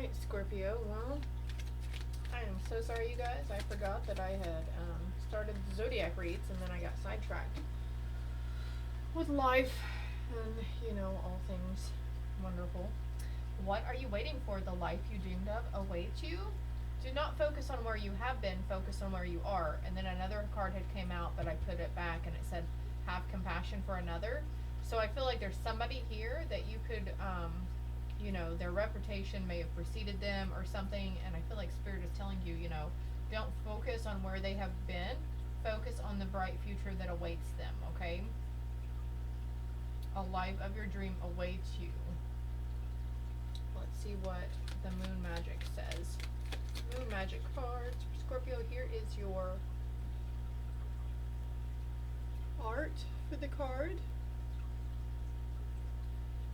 Alright, Scorpio, well, I am so sorry, you guys. I forgot that I had started the zodiac reads and then I got sidetracked with life and, you know, all things wonderful. What are you waiting for? The life you dreamed of awaits you. Do not focus on where you have been, focus on where you are. And then another card had came out, but I put it back and it said, have compassion for another. So I feel like there's somebody here that you could, you know, their reputation may have preceded them or something. And I feel like Spirit is telling you, you know, don't focus on where they have been. Focus on the bright future that awaits them, okay? A life of your dream awaits you. Let's see what the Moon Magic says. Moon Magic cards. Scorpio, here is your art for the card.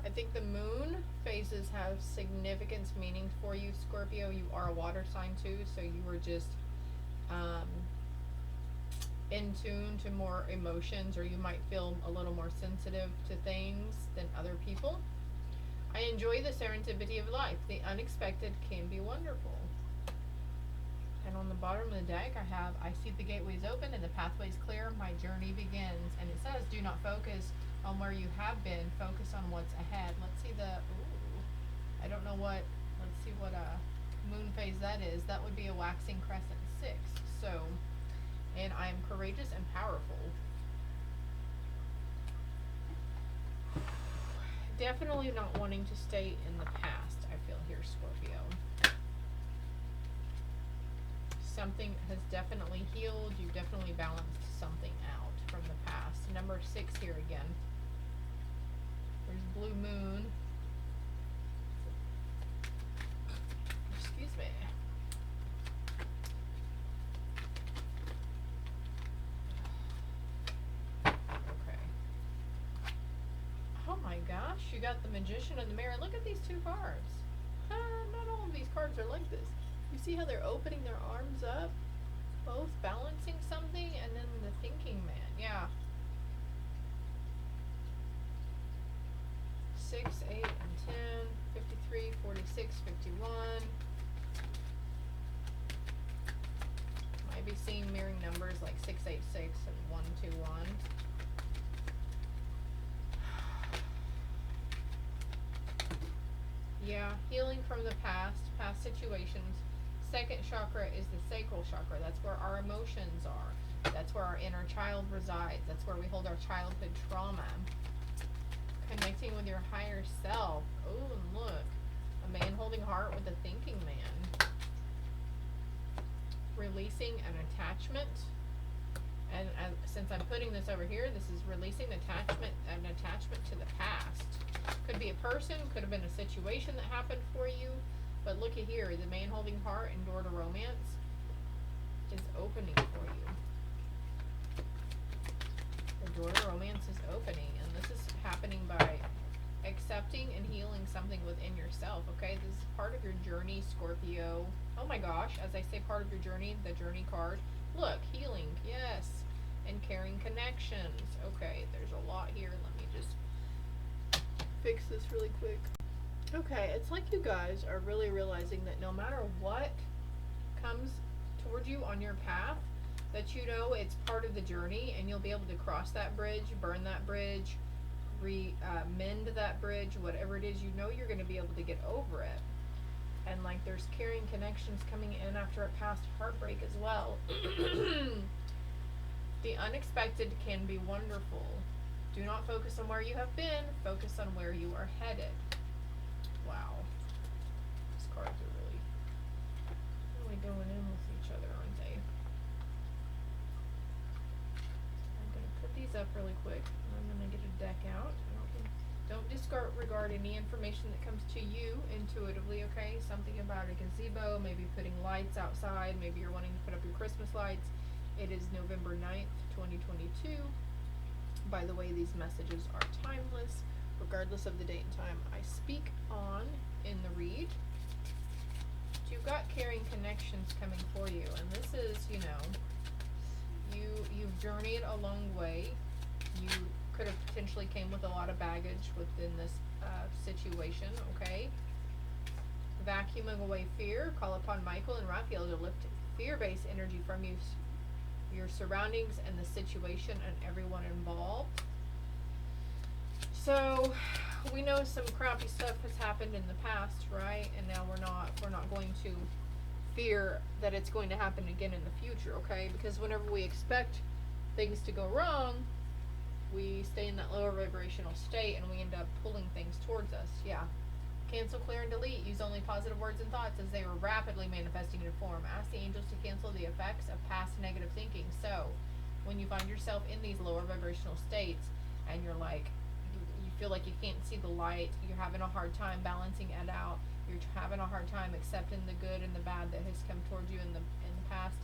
I think the moon phases have significance meaning for you, Scorpio. You are a water sign too, so you were just in tune to more emotions, or you might feel a little more sensitive to things than other people. I enjoy the serendipity of life. The unexpected can be wonderful. And on the bottom of the deck, I see the gateways open and the pathways clear. My journey begins. And it says, do not focus on where you have been. Focus on what's ahead. Let's see the, I don't know what, let's see what moon phase that is. That would be a waxing crescent 6. So, and I am courageous and powerful. Definitely not wanting to stay in the past, I feel here, Scorpio. Something has definitely healed. You've definitely balanced something out from the past. Number 6 here again. There's blue moon. Excuse me. Okay. Oh my gosh, you got the Magician and the Mirror. Look at these two cards. Not all of these cards are like this. You see how they're opening their arms up? Both balancing something, and then the Thinking Man. Yeah. 6, 8, and 10, 53, 46, 51. Might be seeing mirroring numbers like 686 and 121. Yeah, healing from the past situations. Second chakra is the sacral chakra. That's where our emotions are. That's where our inner child resides. That's where we hold our childhood trauma. Connecting with your higher self. Oh, and look. A man holding heart with a thinking man. Releasing an attachment. And since I'm putting this over here, this is releasing an attachment to the past. Could be a person, could have been a situation that happened for you. But look at here, the man holding heart and door to romance is opening for you. The door to romance is opening, and this is happening by accepting and healing something within yourself, okay? This is part of your journey, Scorpio. Oh my gosh, as I say part of your journey, the journey card. Look, healing, yes. And caring connections. Okay, there's a lot here. Let me just fix this really quick. Okay, it's like you guys are really realizing that no matter what comes toward you on your path, that you know it's part of the journey, and you'll be able to cross that bridge, burn that bridge, mend that bridge, whatever it is, you know you're going to be able to get over it. And like there's caring connections coming in after a past heartbreak as well. The unexpected can be wonderful. Do not focus on where you have been, focus on where you are headed. Wow. These cards are really going in with each other, aren't they? I'm going to put these up really quick. I'm going to get a deck out. Don't disregard any information that comes to you intuitively, okay? Something about a gazebo, maybe putting lights outside, maybe you're wanting to put up your Christmas lights. It is November 9th, 2022. By the way, these messages are timeless, regardless of the date and time I speak on in the read. You've got caring connections coming for you, and this is, you know, you've journeyed a long way. You could have potentially came with a lot of baggage within this situation, okay? vacuuming away fear. Call upon Michael and Raphael to lift fear-based energy from you, your surroundings and the situation and everyone involved. So we know some crappy stuff has happened in the past, right? And now we're not going to fear that it's going to happen again in the future, okay? Because whenever we expect things to go wrong, we stay in that lower vibrational state and we end up pulling things towards us. Yeah. Cancel, clear, and delete. Use only positive words and thoughts as they are rapidly manifesting in form. Ask the angels to cancel the effects of past negative thinking. So, when you find yourself in these lower vibrational states and you're like, you feel like you can't see the light, you're having a hard time balancing it out, you're having a hard time accepting the good and the bad that has come towards you in the past,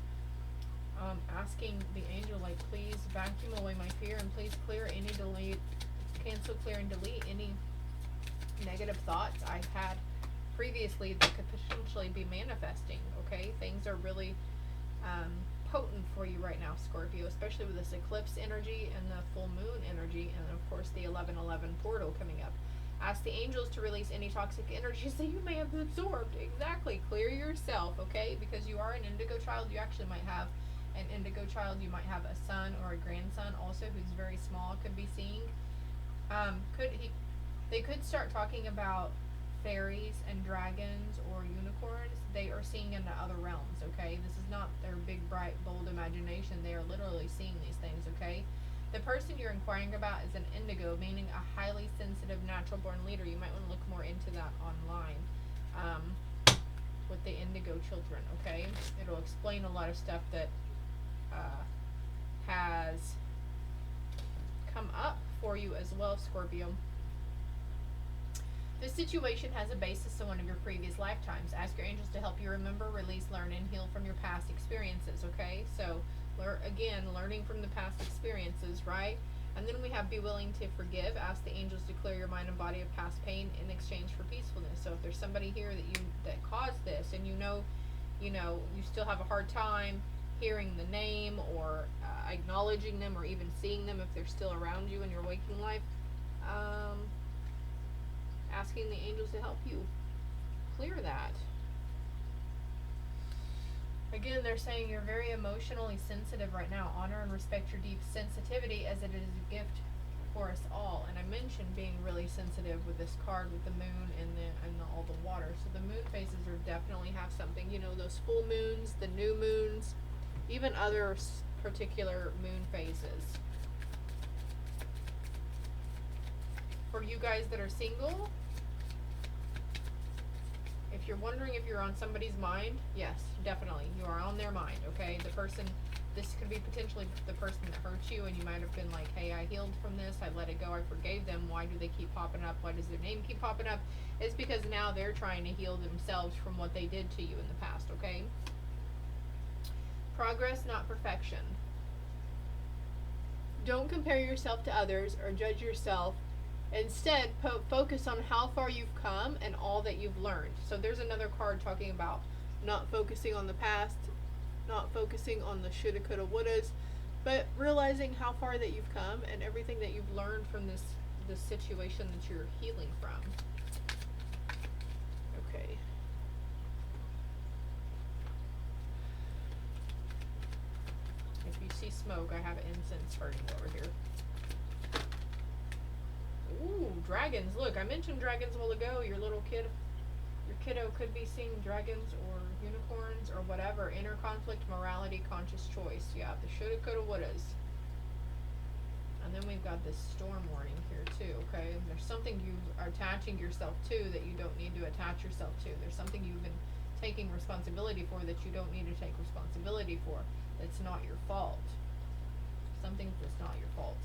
asking the angel, like, please vacuum away my fear and please cancel, clear, and delete any negative thoughts I've had previously that could potentially be manifesting, okay? Things are really potent for you right now, Scorpio, especially with this eclipse energy and the full moon energy, and of course the 11/11 portal coming up. Ask the angels to release any toxic energies that you may have absorbed. Exactly. Clear yourself, okay? Because you are an indigo child. You actually might have an indigo child. You might have a son or a grandson also who's very small, could be seeing. They could start talking about fairies and dragons or unicorns. They are seeing into other realms, okay? This is not their big, bright, bold imagination. They are literally seeing these things, okay? The person you're inquiring about is an indigo, meaning a highly sensitive, natural-born leader. You might want to look more into that online with the indigo children, okay? It'll explain a lot of stuff that has come up for you as well, Scorpio. This situation has a basis in one of your previous lifetimes. Ask your angels to help you remember, release, learn, and heal from your past experiences, okay? So, again, learning from the past experiences, right? And then we have be willing to forgive. Ask the angels to clear your mind and body of past pain in exchange for peacefulness. So if there's somebody here that caused this, and you still have a hard time hearing the name or acknowledging them or even seeing them if they're still around you in your waking life, asking the angels to help you clear that. Again, they're saying you're very emotionally sensitive right now. Honor and respect your deep sensitivity as it is a gift for us all. And I mentioned being really sensitive with this card with the moon and all the water. So the moon phases are definitely have something. Those full moons, the new moons, even other particular moon phases. For you guys that are single, if you're wondering if you're on somebody's mind, yes, definitely. You are on their mind, okay? This could be potentially the person that hurt you, and you might have been like, hey, I healed from this, I let it go, I forgave them. Why do they keep popping up? Why does their name keep popping up? It's because now they're trying to heal themselves from what they did to you in the past, okay? Progress, not perfection. Don't compare yourself to others or judge yourself. Instead, focus on how far you've come and all that you've learned. So there's another card talking about not focusing on the past, not focusing on the shoulda, coulda, wouldas, but realizing how far that you've come and everything that you've learned from this situation that you're healing from. Okay. If you see smoke, I have incense burning over here. Ooh, dragons. Look, I mentioned dragons a while ago. Your kiddo could be seeing dragons or unicorns or whatever. Inner conflict, morality, conscious choice. Yeah, the shoulda, coulda, wouldas. And then we've got this storm warning here too, okay? There's something you are attaching yourself to that you don't need to attach yourself to. There's something you've been taking responsibility for that you don't need to take responsibility for. That's not your fault. Something that's not your fault,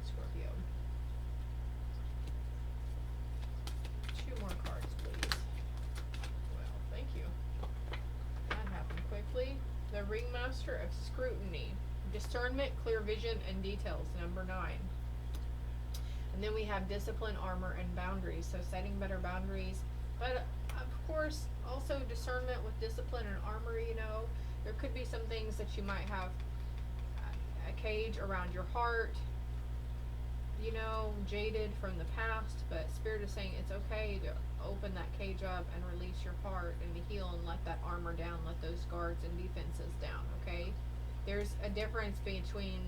Scorpio. More cards, please. Well, thank you. That happened quickly. The Ringmaster of Scrutiny. Discernment, clear vision, and details, number 9. And then we have discipline, armor, and boundaries. So setting better boundaries. But, of course, also discernment with discipline and armor, There could be some things that you might have a cage around your heart, jaded from the past, but Spirit is saying it's okay to open that cage up and release your heart and to heal and let that armor down, let those guards and defenses down, okay? There's a difference between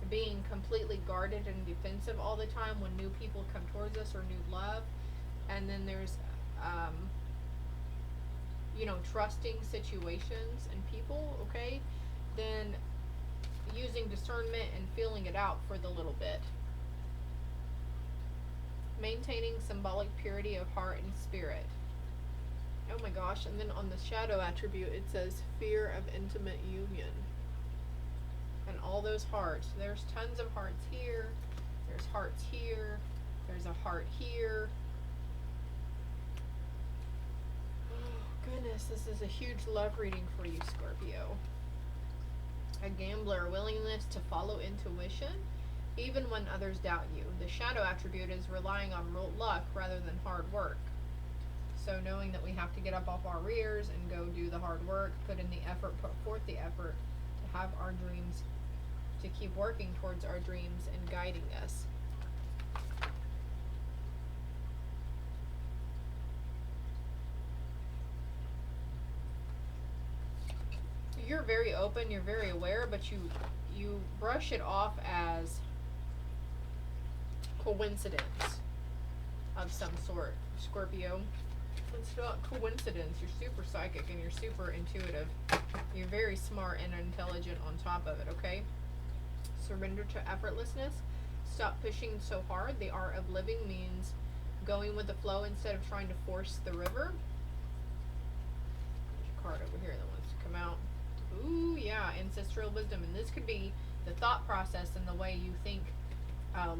being completely guarded and defensive all the time when new people come towards us or new love, and then there's trusting situations and people, okay? Then using discernment and feeling it out for the little bit. Maintaining symbolic purity of heart and spirit. Oh my gosh, and then on the shadow attribute it says fear of intimate union. And all those hearts. There's tons of hearts here. There's hearts here. There's a heart here. Oh goodness, this is a huge love reading for you, Scorpio. A gambler, willingness to follow intuition even when others doubt you. The shadow attribute is relying on luck rather than hard work. So knowing that we have to get up off our rears and go do the hard work, put in the effort, put forth the effort to have our dreams, to keep working towards our dreams and guiding us. You're very open, you're very aware, but you brush it off as coincidence of some sort, Scorpio. It's not coincidence. You're super psychic and you're super intuitive. You're very smart and intelligent on top of it, okay? Surrender to effortlessness. Stop pushing so hard. The art of living means going with the flow instead of trying to force the river. There's a card over here that wants to come out. Ooh, yeah, ancestral wisdom. And this could be the thought process and the way you think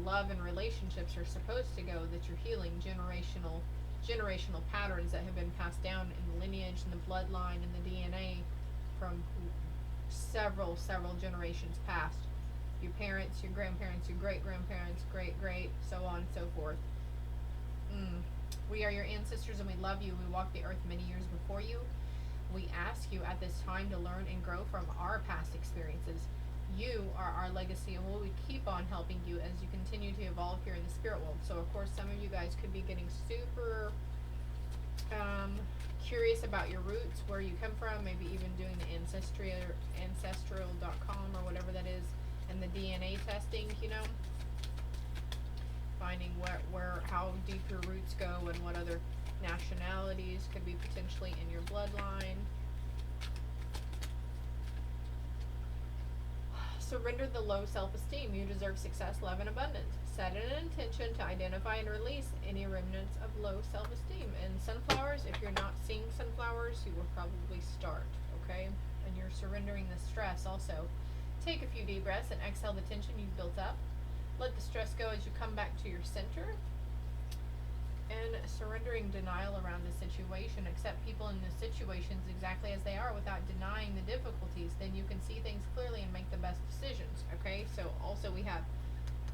love and relationships are supposed to go, that you're healing generational patterns that have been passed down in the lineage and the bloodline and the DNA from several generations past. Your parents, your grandparents, your great-grandparents, great, so on and so forth. We are your ancestors and we love you. We walked the earth many years before you. We ask you at this time to learn and grow from our past experiences. You are our legacy and we will keep on helping you as you continue to evolve here in the spirit world. So of course some of you guys could be getting super curious about your roots, where you come from, maybe even doing the ancestral.com or whatever that is, and the DNA testing, finding how deep your roots go and what other nationalities could be potentially in your bloodline. Surrender the low self-esteem. You deserve success, love, and abundance. Set an intention to identify and release any remnants of low self-esteem. And sunflowers, if you're not seeing sunflowers, you will probably start, okay? And you're surrendering the stress also. Take a few deep breaths and exhale the tension you've built up. Let the stress go as you come back to your center. And surrendering denial around the situation. Accept people in the situations exactly as they are without denying the difficulties. Then you can see things clearly and make the best decisions, okay? So also we have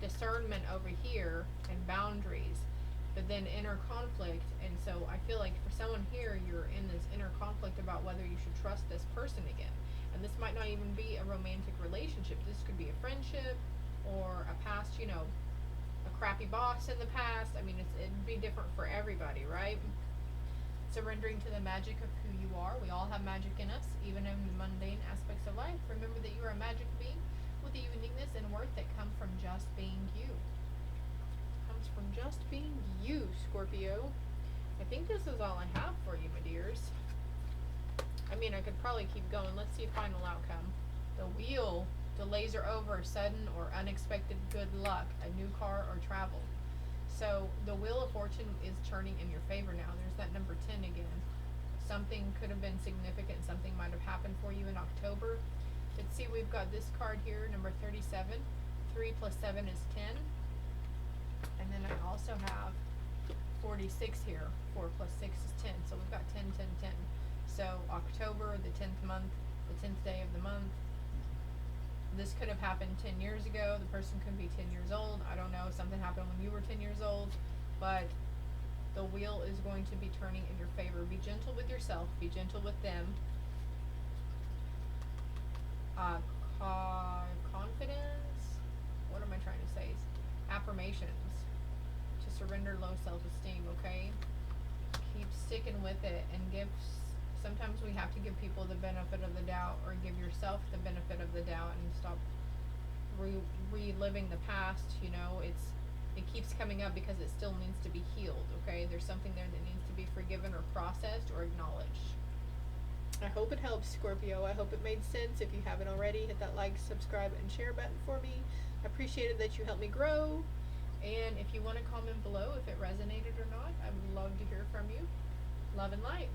discernment over here and boundaries, but then inner conflict. And so I feel like for someone here, you're in this inner conflict about whether you should trust this person again. And this might not even be a romantic relationship. This could be a friendship or a past, a crappy boss in the past. I mean, it'd be different for everybody, right? Surrendering to the magic of who you are. We all have magic in us, even in the mundane aspects of life. Remember that you are a magic being with a uniqueness and worth that come from just being you. Comes from just being you, Scorpio. I think this is all I have for you, my dears. I mean, I could probably keep going. Let's see final outcome. The wheel. Delays are over, sudden or unexpected good luck, a new car or travel. So the wheel of fortune is turning in your favor now. There's that number 10 again. Something could have been significant. Something might have happened for you in October. Let's see, we've got this card here, number 37. 3 plus 7 is 10. And then I also have 46 here. 4 plus 6 is 10. So we've got 10, 10, 10. So October, the 10th month, the 10th day of the month. This could have happened 10 years ago. The person could be 10 years old. I don't know. Something happened when you were 10 years old. But the wheel is going to be turning in your favor. Be gentle with yourself. Be gentle with them. Confidence. What am I trying to say? Affirmations. To surrender low self-esteem, okay? keep sticking with it and sometimes we have to give people the benefit of the doubt, or give yourself the benefit of the doubt, and stop reliving the past. You know, it keeps coming up because it still needs to be healed. Okay, there's something there that needs to be forgiven or processed or acknowledged. I hope it helps, Scorpio. I hope it made sense. If you haven't already, hit that like, subscribe, and share button for me. I appreciate it that you helped me grow. And if you want to comment below if it resonated or not, I would love to hear from you. Love and light.